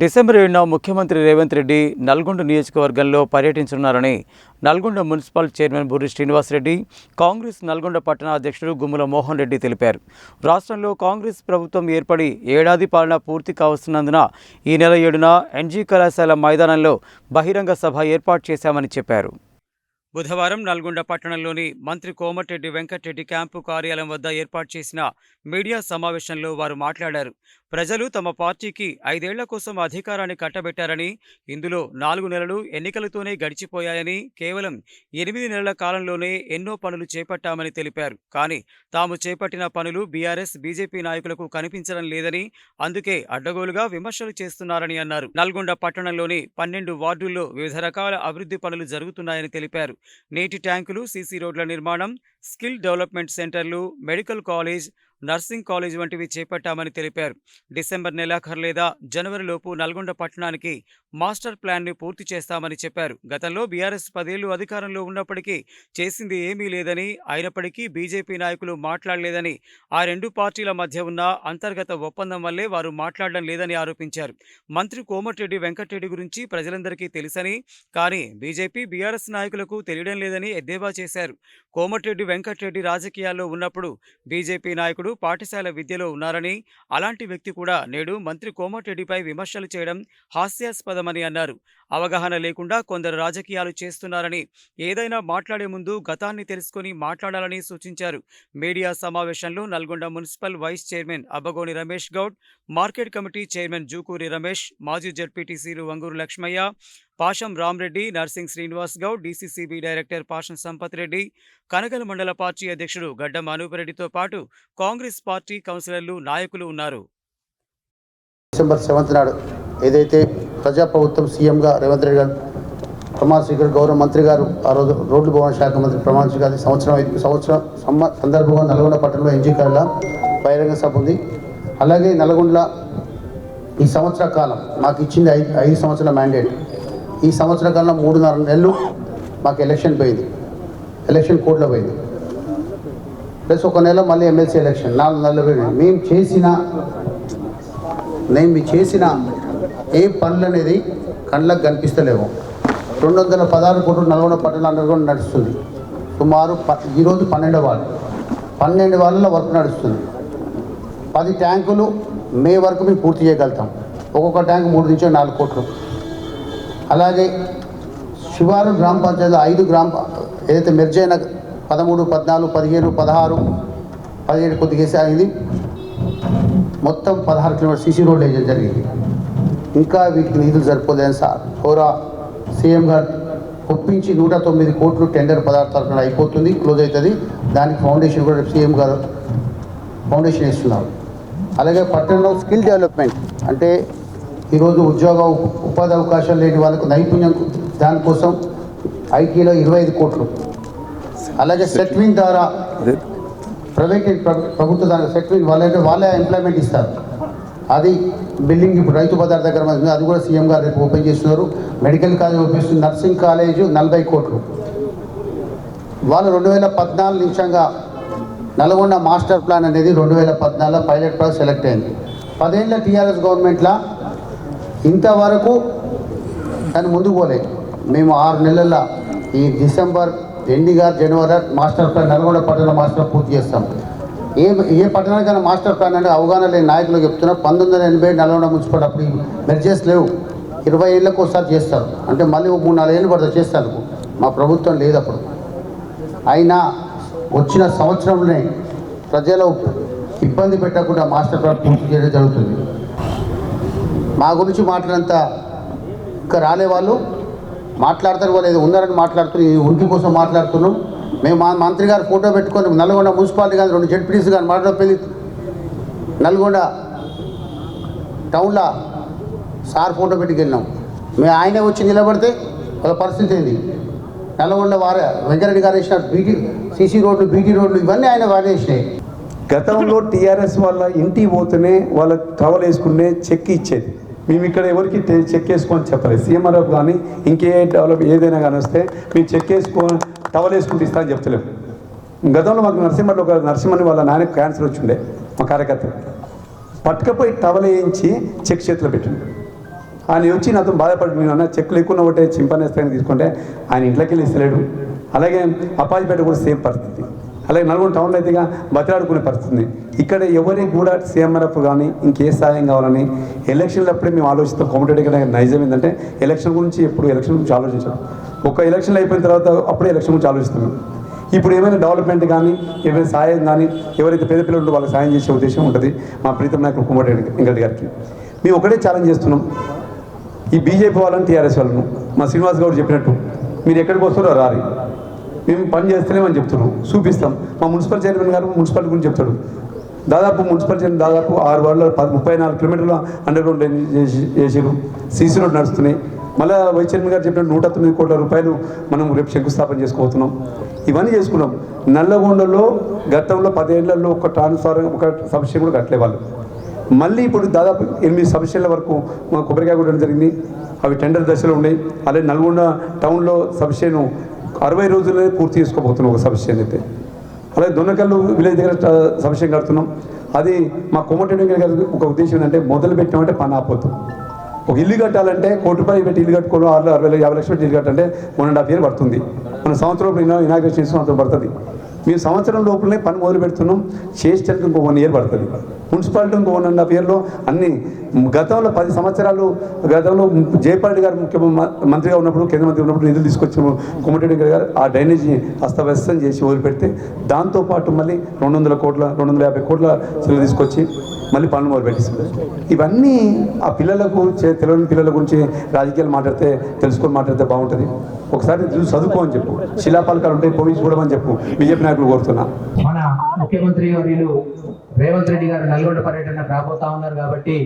December 7న ముఖ్యమంత్రి రేవంత్ రెడ్డి నల్గొండ నియోజకవర్గంలో పర్యటించనున్నారని Nalgonda municipal chairman Burri Srinivasa Reddy, Congress Nalgonda పట్టణ అధ్యక్షుడు గుమ్మల మోహన్ రెడ్డి తెలిపారు. రాష్ట్రంలో కాంగ్రెస్ ప్రభుత్వం ఏర్పడి ఏడాది పాలన పూర్తి కావస్తున్నందున ఈ నెల 7న ఎన్జీ కళాశాల మైదానంలో బహిరంగ సభ ఏర్పాటు చేశామని చెప్పారు. బుధవారం నల్గొండ పట్టణంలోని మంత్రి కోమటిరెడ్డి వెంకటరెడ్డి క్యాంపు కార్యాలయం వద్ద ఏర్పాటు చేసిన మీడియా సమావేశంలో వారు మాట్లాడారు. ప్రజలు తమ పార్టీకి 5 ఏళ్ల కోసం అధికారాన్ని కట్టబెట్టారని, ఇందులో 4 నెలలు ఎన్నికలతోనే గడిచిపోయాయని, కేవలం 8 నెలల కాలంలోనే ఎన్నో పనులు చేపట్టామని తెలిపారు. కానీ తాము చేపట్టిన పనులు బీఆర్ఎస్, బీజేపీ నాయకులకు కనిపించడం లేదని, అందుకే అడ్డగోలుగా విమర్శలు చేస్తున్నారని అన్నారు. నల్గొండ పట్టణంలోని 12 వార్డుల్లో వివిధ రకాల అభివృద్ధి పనులు జరుగుతున్నాయని తెలిపారు. నీటి ట్యాంకులు, సీసీ రోడ్ల నిర్మాణం, స్కిల్ డెవలప్మెంట్ సెంటర్లు, మెడికల్ కాలేజ్, నర్సింగ్ కాలేజ్ వంటివి చేపట్టామని తెలిపారు. డిసెంబర్ నెలాఖరు లేదా జనవరిలోపు నల్గొండ పట్టణానికి మాస్టర్ ప్లాన్ని పూర్తి చేస్తామని చెప్పారు. గతంలో బీఆర్ఎస్ 10 ఏళ్లు అధికారంలో ఉన్నప్పటికీ చేసింది ఏమీ లేదని, అయినప్పటికీ బీజేపీ నాయకులు మాట్లాడలేదని, ఆ రెండు పార్టీల మధ్య ఉన్న అంతర్గత ఒప్పందం వల్లే వారు మాట్లాడడం లేదని ఆరోపించారు. మంత్రి కోమటిరెడ్డి వెంకటరెడ్డి గురించి ప్రజలందరికీ తెలుసని, కానీ బీజేపీ, బీఆర్ఎస్ నాయకులకు తెలియడం లేదని ఎద్దేవా చేశారు. కోమటిరెడ్డి వెంకటరెడ్డి రాజకీయాల్లో ఉన్నప్పుడు బీజేపీ నాయకుడు పాఠశాల విద్యలో ఉన్నారని, అలాంటి వ్యక్తి కూడా నేడు మంత్రి కోమటిరెడ్డిపై విమర్శలు చేయడం హాస్యాస్పదమని అన్నారు. అవగాహన లేకుండా కొందరు రాజకీయాలు చేస్తున్నారని, ఏదైనా మాట్లాడే ముందు గతాన్ని తెలుసుకొని మాట్లాడాలని సూచించారు. మీడియా సమావేశంలో Nalgonda municipal vice chairman Abbagoni Ramesh Goud, market committee chairman Jukuri Ramesh, మాజీ జడ్పీటీసీలు వంగూరు లక్ష్మయ్య, పాషం రామ్రెడ్డి, నర్సింగ్ శ్రీనివాస్ గౌడ్, డీసీసీబీ డైరెక్టర్ పాషం సంపత్ రెడ్డి, కనగల మండల పార్టీ అధ్యక్షుడు గడ్డం అనూపరెడ్డితో పాటు కాంగ్రెస్ పార్టీ కౌన్సిలర్లు, నాయకులు ఉన్నారు. డిసెంబర్ 7 నాడు ఏదైతే ప్రజాప్రభుత్వం సీఎంగా రేవంత్ రెడ్డి గారు ప్రమాణ స్వీకారం, గౌరవ మంత్రి గారు ఆ రోజు రోడ్లు భవన శాఖ మంత్రి ప్రమాణ స్వీకారం సంవత్సరం సందర్భంగా నల్గొండ పట్టణంలో ఎన్జికల బహిరంగ సభ ఉంది. అలాగే నల్గొండలో ఈ సంవత్సర కాలం మాకు ఇచ్చింది 5 సంవత్సరాల మ్యాండేట్. ఈ సంవత్సర కాలంలో 3.5 నెలలు మాకు ఎలక్షన్ పోయింది, ఎలక్షన్ కోర్టులో పోయింది. ప్లస్ 1 నెల మళ్ళీ ఎమ్మెల్సీ ఎలక్షన్, 4 నెలలు పోయింది. మేము చేసిన ఏ పనులు అనేది కళ్ళకు కనిపిస్తలేవు. 216 కోట్లు నల్గొండ పట్టణం అండర్గ్రౌండ్ నడుస్తుంది. సుమారు ఈరోజు 12 వాళ్ళలో వర్క్ నడుస్తుంది. 10 ట్యాంకులు మే వరకు మేము పూర్తి చేయగలుగుతాం. ఒక్కొక్క ట్యాంకు 3 నుంచి 4 కోట్లు. అలాగే శివారు గ్రామ పంచాయతీలో 5 ఏదైతే మెర్జ్ అయిన 13, 14, 15, 16, 17 కొద్దిగా వేసి అయింది. మొత్తం 16 కిలోమీటర్ సీసీ రోడ్ వేయడం జరిగింది. ఇంకా వీటికి నిధులు సరిపోలేదని సార్ హోరా సీఎం గారు ఒప్పించి 109 కోట్లు టెండర్ పదార్థాలు అయిపోతుంది, క్లోజ్ అవుతుంది. దానికి ఫౌండేషన్ కూడా సీఎం గారు ఫౌండేషన్ ఇస్తున్నారు. అలాగే పట్టణంలో స్కిల్ డెవలప్మెంట్ అంటే ఈరోజు ఉపాధి అవకాశాలు లేని వాళ్ళకు నైపుణ్యం, దానికోసం ఐటీలో 25 కోట్లు. అలాగే సెట్విన్ ద్వారా ప్రభుత్వ దాని సెట్విన్ వాళ్ళే ఎంప్లాయ్మెంట్ ఇస్తారు. అది బిల్డింగ్ ఇప్పుడు రైతు బజార్ దగ్గర ఉంది, అది కూడా సీఎం గారు రేపు ఓపెన్ చేస్తున్నారు. మెడికల్ కాలేజ్ ఓపెన్ చేస్తున్నారు. నర్సింగ్ కాలేజ్ 40 కోట్లు. వాళ్ళు 2014 నిమిషంగా నల్గొండ మాస్టర్ ప్లాన్ అనేది 2014 పైలట్ ప్రాజెక్ట్ సెలెక్ట్ అయింది. 10 ఏళ్ళ టీఆర్ఎస్ గవర్నమెంట్లో ఇంతవరకు దాన్ని ముందుకు పోలేదు. మేము 6 నెలల్లో ఈ డిసెంబర్ ఎండింగ్ జనవరి మాస్టర్ ప్లాన్ నల్గొండ పట్టణ మాస్టర్ పూర్తి చేస్తాం. ఏ పట్టణానికైనా మాస్టర్ ప్లాన్ అంటే అవగాహన లేని నాయకులు చెప్తున్నారు. 1980 నల్గొండ మున్సిపల్ అప్పుడు మెర్జెస్ లేవు. 20 ఏళ్ళకు ఒకసారి చేస్తారు. అంటే మళ్ళీ 3-4 ఏళ్ళు పడుతుంది చేస్తారు. మా ప్రభుత్వం లేదు అప్పుడు. అయినా వచ్చిన సంవత్సరంలోనే ప్రజలు ఇబ్బంది పెట్టకుండా మాస్టర్ ప్లాన్ పూర్తి చేయడం జరుగుతుంది. మా గురించి మాట్లాడినంత ఇంకా రాలే వాళ్ళు మాట్లాడతారు, వాళ్ళు ఏదో ఉన్నారని మాట్లాడుతున్నారు. ఈ ఉనికి కోసం మాట్లాడుతున్నాం. మేము మా మంత్రి గారు ఫోటో పెట్టుకొని నల్గొండ మున్సిపాలిటీ కానీ 2 జడ్పీటీసీ కానీ మాట్లాడిపోయింది. నల్గొండ టౌన్లో సార్ ఫోటో పెట్టుకెళ్ళినాం. మేము ఆయనే వచ్చి నిలబడితే వాళ్ళ పరిస్థితి ఏంది? నల్గొండ వెంకరెడ్డి గారు వేసిన సీసీ రోడ్లు, బీటీ రోడ్లు ఇవన్నీ ఆయన వారే వేసినాయి. గతంలో టీఆర్ఎస్ వాళ్ళ ఇంటికి పోతేనే వాళ్ళ టవల్ వేసుకునే చెక్ ఇచ్చేది. మేము ఇక్కడ ఎవరికి చెక్ వేసుకొని చెప్పలేదు. సీఎంఆర్ఎఫ్ కానీ ఇంకే డెవలప్ ఏదైనా కానీ వస్తే మేము చెక్ వేసుకొని టవల్ వేసుకుంటూ ఇస్తామని చెప్తలేము. గతంలో మాకు నరసింహని వాళ్ళ నాయనకు క్యాన్సర్ వచ్చిండే మా కార్యకర్త పట్టుకపోయి టవల్ వేయించి చెక్ చేతిలో పెట్టింది. ఆయన వచ్చి నాతో బాధపడి నేను అన్న చెక్కులు ఎక్కువ ఒకటే చింపనేస్తాయని తీసుకుంటే ఆయన ఇంట్లోకి వెళ్ళి ఇస్తలేడు. అలాగే అప్పాజిపేట కూడా సేమ్ పరిస్థితి. అలాగే నల్గొండ టౌన్లో అయితే బతిలాడుకునే పరిస్థితి. ఇక్కడ ఎవరికి కూడా సీఎంఆర్ఎఫ్ కానీ ఇంకే సాయం కావాలని ఎలక్షన్లు అప్పుడే మేము ఆలోచిస్తాం. కోమటిరెడ్డి నైజం ఏంటంటే ఎలక్షన్ గురించి ఎప్పుడు ఎలక్షన్ గురించి ఆలోచించాం. ఒక ఎలక్షన్లు అయిపోయిన తర్వాత అప్పుడే ఎలక్షన్ గురించి ఆలోచిస్తున్నాం. ఇప్పుడు ఏమైనా డెవలప్మెంట్ కానీ ఏమైనా సాయం కానీ ఎవరైతే పేద పిల్లలు వాళ్ళకి సాయం చేసే ఉద్దేశం ఉంటుంది మా ప్రీతం నాయకులు కోమటిరెడ్డి వెంకట గారికి. మేము ఒకటే ఛాలెంజ్ చేస్తున్నాం, ఈ బీజేపీ వాళ్ళని టీఆర్ఎస్ వాళ్ళను మా శ్రీనివాస్ గౌడ్ చెప్పినట్టు మీరు ఎక్కడికి వస్తారో రారి, మేము పని చేస్తలేమని చెప్తున్నాం, చూపిస్తాం. మా మున్సిపల్ చైర్మన్ గారు మున్సిపాలిటీ గురించి చెప్తాడు. దాదాపు మున్సిపల్ చైర్మన్ దాదాపు 6 వార్డులో 34 కిలోమీటర్ల అండర్ గ్రౌండ్ చేసారు. సీసీ రోడ్ నడుస్తున్నాయి. మళ్ళీ వైస్ చైర్మన్ గారు చెప్పినట్టు 109 కోట్ల రూపాయలు మనం రేపు శంకుస్థాపన చేసుకోబోతున్నాం. ఇవన్నీ చేసుకున్నాం. నల్లగొండలో గతంలో 10 ఏళ్లలో ఒక ట్రాన్స్ఫార్మర్ ఒక సబ్స్టేషన్ కూడా కట్టలే వాళ్ళు. మళ్ళీ ఇప్పుడు దాదాపు 8 సబ్స్టేషన్ల వరకు మా కొబ్బరికాయ కూడా జరిగింది. అవి టెండర్ దశలో ఉన్నాయి. అలాగే నల్గొండ టౌన్లో సబ్స్టేషన్ 60 రోజుల్లోనే పూర్తి చేసుకోబోతున్నాం ఒక సబ్స్టేషన్ అయితే. అలాగే దొన్నకల్లు విలేజ్ దగ్గర సబ్స్టేషన్ కడుతున్నాం. అది మా కోమటిరెడ్డి గారి ఒక ఉద్దేశం ఏంటంటే మొదలు పెట్టామంటే పని ఆపోతాం. ఒక ఇల్లు కట్టాలంటే ₹1 కోటి పెట్టి ఇల్లు కట్టుకోవడం 60 లక్షలు పెట్టి ఇల్లు కట్టాలంటే 1.5 years పడుతుంది. మన సంవత్సరం ఇనాగ్రేషన్ చేసిన సంవత్సరం పడుతుంది. మేము సంవత్సరం లోపలనే పని మొదలు పెడుతున్నాం. చేసేటట్టు ఇంకో 1 year పడుతుంది. మున్సిపాలిటీ ఇంకో 1.5 yearలో అన్ని గతంలో 10 సంవత్సరాలు గతంలో జయపాల్ గారు మంత్రిగా ఉన్నప్పుడు కేంద్ర మంత్రి ఉన్నప్పుడు నిధులు తీసుకొచ్చిన కోమటిరెడ్డి గారు ఆ డ్రైనేజీ అస్తవ్యస్తం చేసి వదిలిపెడితే దాంతోపాటు మళ్ళీ 200 కోట్ల 250 కోట్ల చెల్లు తీసుకొచ్చి మళ్ళీ పనులు మొదలు పెట్టిస్తారు. ఇవన్నీ ఆ పిల్లలకు తెలియని పిల్లల గురించి రాజకీయాలు మాట్లాడితే తెలుసుకొని మాట్లాడితే బాగుంటుంది. ఒకసారి చదువుకో అని చెప్పు, శిలాపాలకాలు ఉంటాయి పోయి చూడమని చెప్పు బీజేపీ నాయకులు కోరుతున్నా. మన ముఖ్యమంత్రి వర్యులు రేవంత్ రెడ్డి గారు నల్గొండ పర్యటన రాబోతా ఉన్నారు కాబట్టి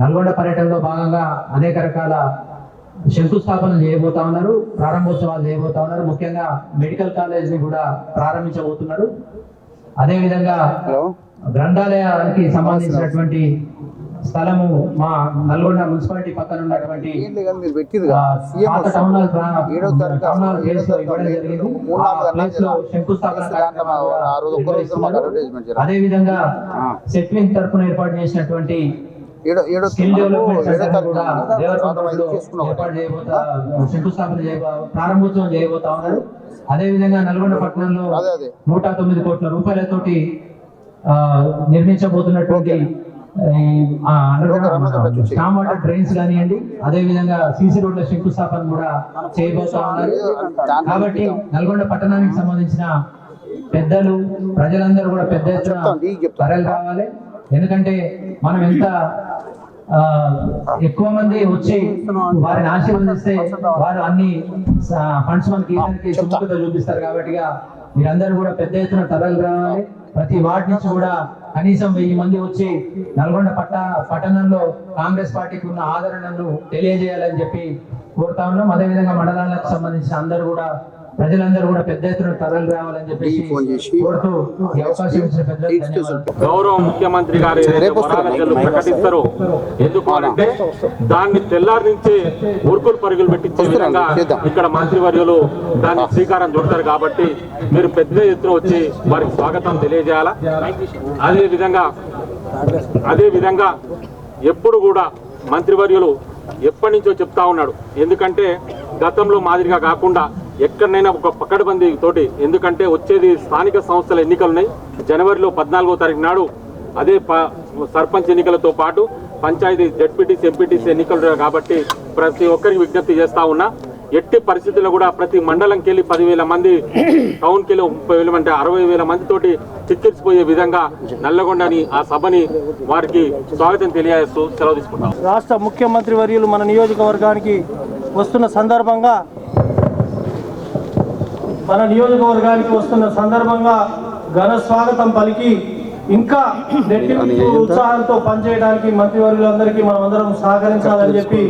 నల్గొండ పర్యటనలో భాగంగా అనేక రకాల శంకుస్థాపనలు చేయబోతా ఉన్నారు, ప్రారంభోత్సవాలు చేయబోతా ఉన్నారు. ముఖ్యంగా మెడికల్ కాలేజ్ ని కూడా ప్రారంభించబోతున్నారు. అదేవిధంగా గ్రంథాలయానికి సంబంధించినటువంటి స్థలము మా నల్గొండ మున్సిపాలిటీ పక్కన ఉన్నటువంటి అదేవిధంగా సెట్వింగ్ తరఫున ఏర్పాటు చేసినటువంటి శంకుస్థాపన ప్రారంభోత్సవం చేయబోతా ఉన్నారు. అదేవిధంగా నల్గొండ పట్టణంలో 109 కోట్ల రూపాయలతోటి నిర్మించబోతున్నటువంటి స్టామ్ వాటర్ డ్రైన్స్ కానివ్వండి, అదే విధంగా సీసీ రోడ్ల శంకుస్థాపన కూడా చేయబోతా ఉన్నారు. కాబట్టి నల్గొండ పట్టణానికి సంబంధించిన పెద్దలు ప్రజలందరూ కూడా పెద్ద ఎత్తున తరలి రావాలి. ఎందుకంటే మనం ఎంత ఎక్కువ మంది వచ్చి వారిని ఆశీర్వదిస్తే వారు అన్ని ఫండ్స్ మనకి సుముఖత చూపిస్తారు. కాబట్టి మీరందరూ కూడా పెద్ద ఎత్తున తరలి రావాలి. ప్రతి వార్డు నుంచి కూడా కనీసం 1000 మంది వచ్చి నల్గొండ పట్టణంలో కాంగ్రెస్ పార్టీకి ఉన్న ఆదరణను తెలియజేయాలని చెప్పి కోరుతా ఉన్నాం. అదేవిధంగా మండలాలకు సంబంధించిన అందరూ కూడా ప్రజలందరూ కూడా పెద్ద ఎత్తున తరలి రావాలని చెప్పేసి కోరుతూ ఈ అవకాశం ఇచ్చిన పెద్దలకు గౌరవ ముఖ్యమంత్రి గారు ప్రకటిస్తారు. ఎందుకు అంటే దాన్ని తెల్లారి నుంచే ఉరుకులు పరుగులు పెట్టించే విధంగా ఇక్కడ మంత్రివర్యులు దాన్ని శ్రీకారం చుడతారు. కాబట్టి మీరు పెద్ద ఎత్తున వచ్చి వారికి స్వాగతం తెలియజేయాలా. అదే విధంగా ఎప్పుడు కూడా మంత్రివర్యులు ఎప్పటి నుంచో చెప్తా ఉన్నాడు. ఎందుకంటే గతంలో మాదిరిగా కాకుండా ఎక్కడైనా ఒక పకడ్బందీ తోటి, ఎందుకంటే వచ్చేది స్థానిక సంస్థల ఎన్నికలు ఉన్నాయి. జనవరిలో 14వ తారీఖు నాడు అదే సర్పంచ్ ఎన్నికలతో పాటు పంచాయతీ జెడ్పీటీసీ ఎంపీటీసీ ఎన్నికలు కాబట్టి ప్రతి ఒక్కరికి విజ్ఞప్తి చేస్తా ఉన్నా, ఎట్టి పరిస్థితుల్లో కూడా ప్రతి మండలంకి వెళ్ళి 10,000 మంది, టౌన్కి వెళ్ళి 30,000 అంటే 60,000 మందితోటి చిక్కించిపోయే విధంగా నల్లగొండని ఆ సభని వారికి స్వాగతం తెలియజేస్తూ సెలవు తీసుకుంటాం. రాష్ట్ర ముఖ్యమంత్రి వర్యులు మన నియోజకవర్గానికి వస్తున్న సందర్భంగా ఘన స్వాగతం పలికి ఇంకా రెట్టింపు ఉత్సాహంతో పనిచేయడానికి మంత్రివర్యులందరికీ మనం అందరం సహకరించాలని చెప్పి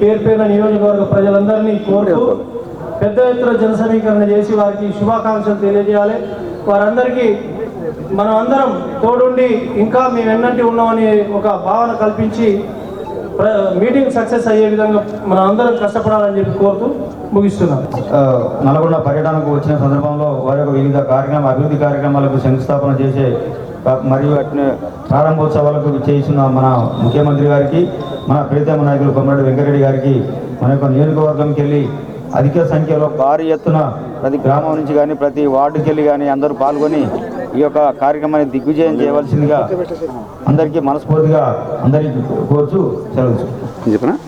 పేరుపేరున నియోజకవర్గ ప్రజలందరినీ కోరుతూ పెద్ద ఎత్తున జన సమీకరణ చేసి వారికి శుభాకాంక్షలు తెలియజేయాలి. వారందరికీ మనం అందరం తోడుండి ఇంకా మేము ఎన్నంటి ఉన్నామని ఒక భావన కల్పించి మీటింగ్ సక్సెస్ అయ్యే విధంగా మనం అందరం కష్టపడాలని చెప్పి కోరుతూ ముగిస్తున్నాం. నల్గొండ పర్యటనకు వచ్చిన సందర్భంలో వారి యొక్క వివిధ అభివృద్ధి కార్యక్రమాలకు శంకుస్థాపన చేసే మరియు అట్నే ప్రారంభోత్సవాలకు చేసిన మన ముఖ్యమంత్రి గారికి, మన ప్రీతమ నాయకులు కొమ్మరెడ్డి వెంకరెడ్డి గారికి, మన యొక్క నియోజకవర్గంకి వెళ్ళి అధిక సంఖ్యలో భారీ ఎత్తున ప్రతి గ్రామం నుంచి కానీ ప్రతి వార్డుకి వెళ్ళి కానీ అందరూ పాల్గొని ఈ యొక్క కార్యక్రమాన్ని దిగ్విజయం చేయవలసిందిగా అందరికీ మనస్ఫూర్తిగా అందరికీ కోరుచు సెలవు.